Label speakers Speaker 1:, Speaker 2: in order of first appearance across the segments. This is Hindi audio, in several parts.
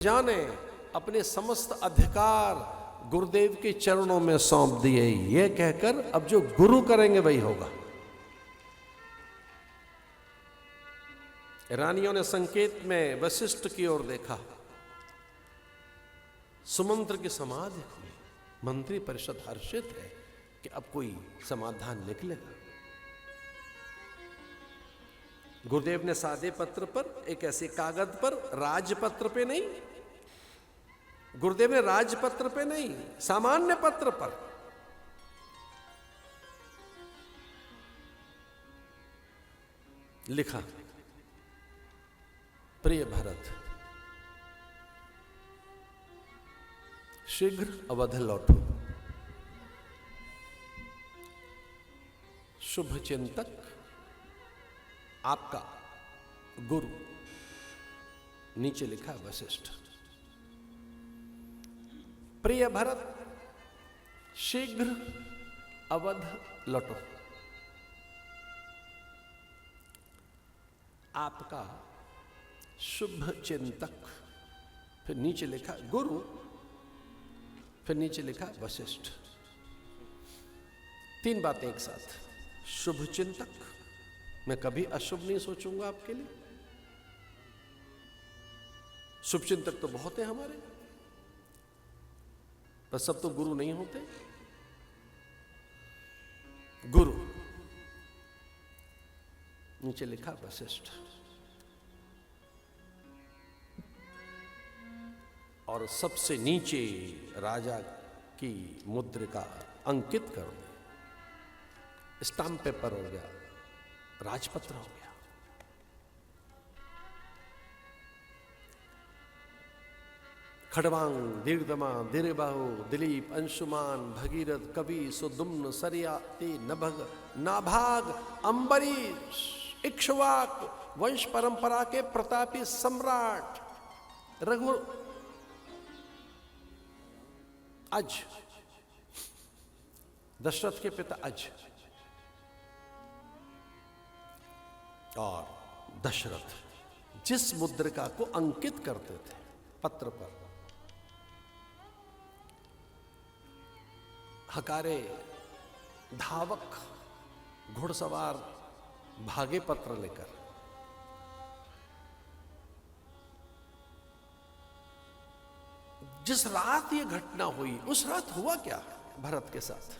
Speaker 1: जाने अपने समस्त अधिकार गुरुदेव के चरणों में सौंप दिए। ये कहकर अब जो गुरु करेंगे वही होगा। रानियों ने संकेत में वशिष्ठ की ओर देखा। सुमंत्र की समाधि खुली। मंत्री परिषद हर्षित है कि अब कोई समाधान निकलेगा। गुरुदेव ने सादे पत्र पर, एक ऐसे कागज पर, राजपत्र पे नहीं, गुरुदेव ने राजपत्र पे नहीं, सामान्य पत्र पर लिखा, प्रिय भरत, शीघ्र अवध लौटो। शुभ चिंतक आपका गुरु। नीचे लिखा वशिष्ठ। प्रिय भरत, शीघ्र अवध लौटो। आपका शुभ चिंतक। फिर नीचे लिखा गुरु, फिर नीचे लिखा वशिष्ठ। तीन बातें एक साथ। शुभ चिंतक, मैं कभी अशुभ नहीं सोचूंगा आपके लिए। शुभ चिंतक तो बहुत है हमारे, पर सब तो गुरु नहीं होते। गुरु, नीचे लिखा वशिष्ठ। और सबसे नीचे राजा की मुद्रिका अंकित कर दो। स्टाम्प पेपर हो गया, राजपत्र हो गया। खड़वांग, दीर्घदमा, दीर्घबाहु, दिलीप, अंशुमान, भगीरथ, कवि, सुदुम्न, सरियाते, नभग, नाभाग, अंबरीश, इक्ष्वाक, वंश परंपरा के प्रतापी सम्राट रघु, अज, दशरथ के पिता अज, और दशरथ जिस मुद्रिका को अंकित करते थे पत्र पर, हकारे धावक घुड़सवार भागे पत्र लेकर। जिस रात ये घटना हुई, उस रात हुआ क्या भरत के साथ?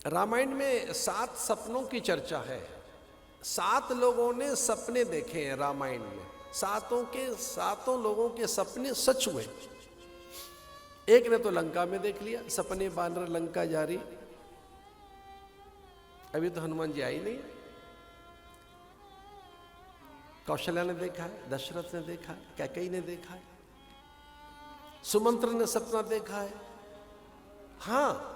Speaker 1: रामायण में 7 सपनों की चर्चा है। 7 लोगों ने सपने देखे हैं रामायण में। सातों लोगों के सपने सच हुए। एक ने तो लंका में देख लिया, सपने बानर लंका जारी। अभी तो हनुमान जी आई नहीं। कौशल्या ने देखा है, दशरथ ने देखा है, कैकेयी ने देखा है, सुमंत्र ने सपना देखा है। हाँ,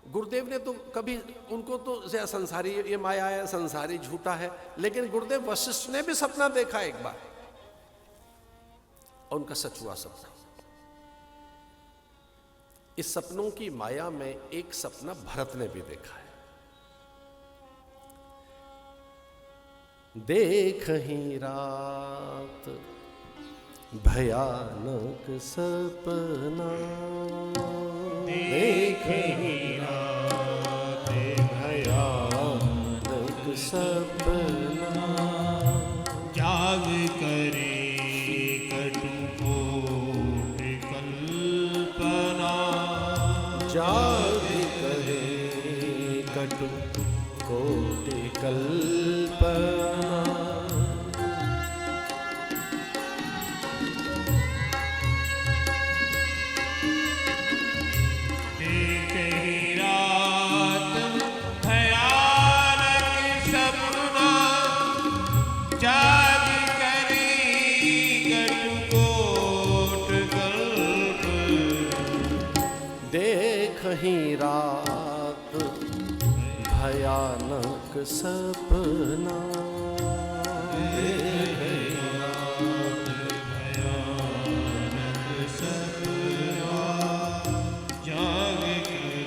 Speaker 1: गुरुदेव ने तो कभी, उनको तो संसारी, ये माया है, संसारी झूठा है, लेकिन गुरुदेव वशिष्ठ ने भी सपना देखा एक बार, और उनका सच हुआ सपना। इस सपनों की माया में एक सपना भरत ने भी देखा है। देख ही रात भयानक सपना, देख ही रात भयानक सपना,
Speaker 2: जाग करे कटुकोट कल्पना,
Speaker 1: जाग करे कटुकोट कल्पना। ही रात भयानक सपना,
Speaker 2: जाग करे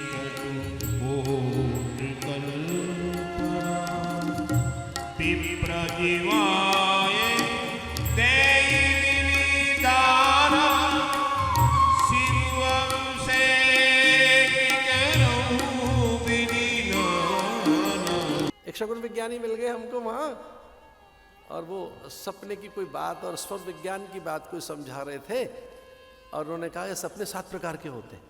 Speaker 2: कटुकोट कल्पना। विप्रजीवाय देयि विविधाना शिवं सेविकरो विधिनाना।
Speaker 1: एक शगुन विज्ञानी मिल गए हमको वहां, और वो सपने की कोई बात और स्वर विज्ञान की बात कोई समझा रहे थे, और उन्होंने कहा कि सपने 7 प्रकार के होते हैं।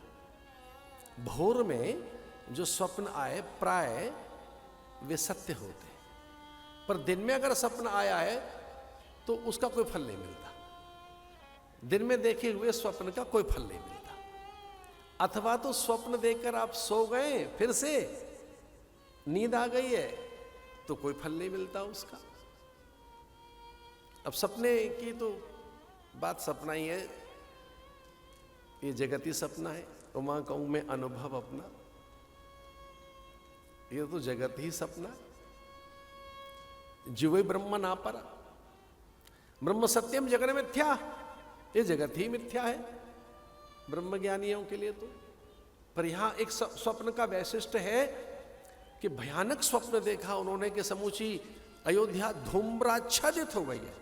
Speaker 1: भोर में जो स्वप्न आए प्राय वे सत्य होते हैं, पर दिन में अगर सपन आया है तो उसका कोई फल नहीं मिलता। दिन में देखे हुए स्वप्न का कोई फल नहीं मिलता। अथवा तो स्वप्न देखकर आप सो गए, फिर से नींद आ गई है, तो कोई फल नहीं मिलता उसका। अब सपने की तो बात सपना ही है, ये जगत ही सपना है। उमा कहूं मैं अनुभव अपना, ये तो जगत ही सपना है। जीवे ब्रह्म ना परा, ब्रह्म सत्यम जगन मिथ्या, ये जगत ही मिथ्या है ब्रह्म ज्ञानियों के लिए तो। पर यहां एक स्वप्न का वैशिष्ट है कि भयानक स्वप्न देखा उन्होंने कि समूची अयोध्या धूम्राच्छादित हो गई है।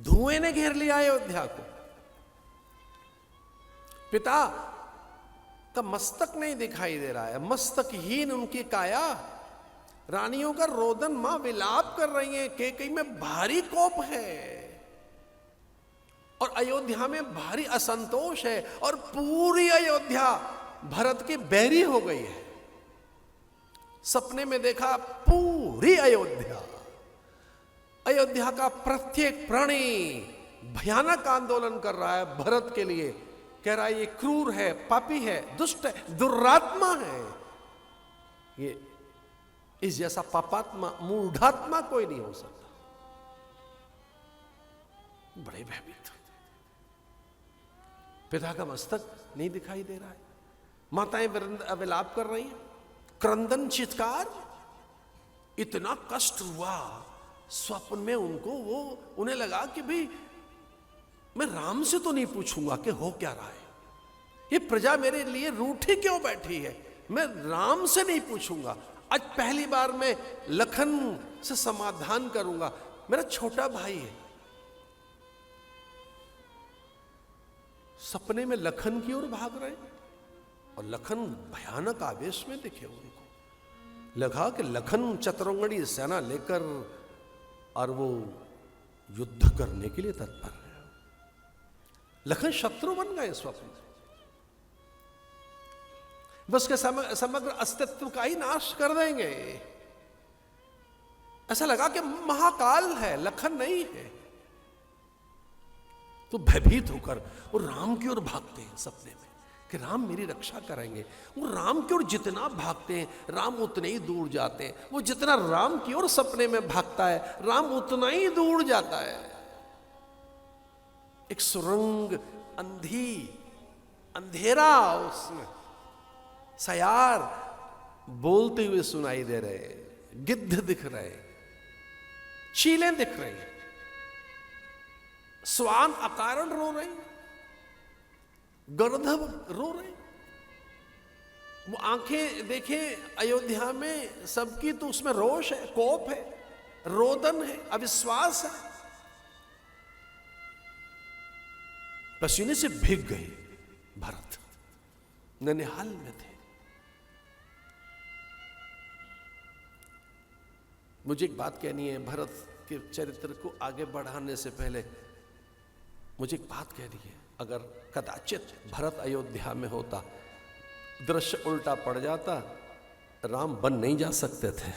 Speaker 1: धुएं ने घेर लिया अयोध्या को। पिता का मस्तक नहीं दिखाई दे रहा है, मस्तकहीन उनकी काया। रानियों का रोदन, मां विलाप कर रही हैं, कैकेयी में भारी कोप है और अयोध्या में भारी असंतोष है, और पूरी अयोध्या भरत की बैरी हो गई है। सपने में देखा पूरी अयोध्या, अयोध्या का प्रत्येक प्राणी भयानक आंदोलन कर रहा है भरत के लिए। कह रहा है ये क्रूर है, पापी है, दुष्ट है, दुरात्मा है। ये इस जैसा पापात्मा, मूढ़ात्मा कोई नहीं हो सकता। बड़े भयभीत, पिता का मस्तक नहीं दिखाई दे रहा है, माताएं विलाप कर रही हैं, क्रंदन चित्कार। इतना कष्ट हुआ स्वप्न में उनको, वो उन्हें लगा कि भाई मैं राम से तो नहीं पूछूंगा कि हो क्या रहा है, ये प्रजा मेरे लिए रूठी क्यों बैठी है, मैं राम से नहीं पूछूंगा। आज पहली बार मैं लखन से समाधान करूंगा, मेरा छोटा भाई है। सपने में लखन की ओर भाग रहे, और लखन भयानक आवेश में दिखे उनको। लगा कि लखन चतुरंगड़ी सेना लेकर और वो युद्ध करने के लिए तत्पर है। लखन शत्रु बन गए स्वप्न में, बस के समग्र अस्तित्व का ही नाश कर देंगे। ऐसा लगा कि महाकाल है, लखन नहीं है। तो भयभीत होकर वो राम की ओर भागते हैं सपने में कि राम मेरी रक्षा करेंगे। वो राम की ओर जितना भागते हैं, राम उतने ही दूर जाते हैं। वो जितना राम की ओर सपने में भागता है, राम उतना ही दूर जाता है। एक सुरंग, अंधेरा, उसमें सयार बोलते हुए सुनाई दे रहे, गिद्ध दिख रहे, चीलें दिख रही, स्वान अकारण रो रही, गर्दभ रो रहे। वो आंखें देखें अयोध्या में सबकी, तो उसमें रोष है, कोप है, रोदन है, अविश्वास है। पसीने से भीग गए भरत, ननिहाल में थे। मुझे एक बात कहनी है, भरत के चरित्र को आगे बढ़ाने से पहले मुझे एक बात कहनी है। अगर कदाचित भरत अयोध्या में होता, दृश्य उल्टा पड़ जाता, राम बन नहीं जा सकते थे।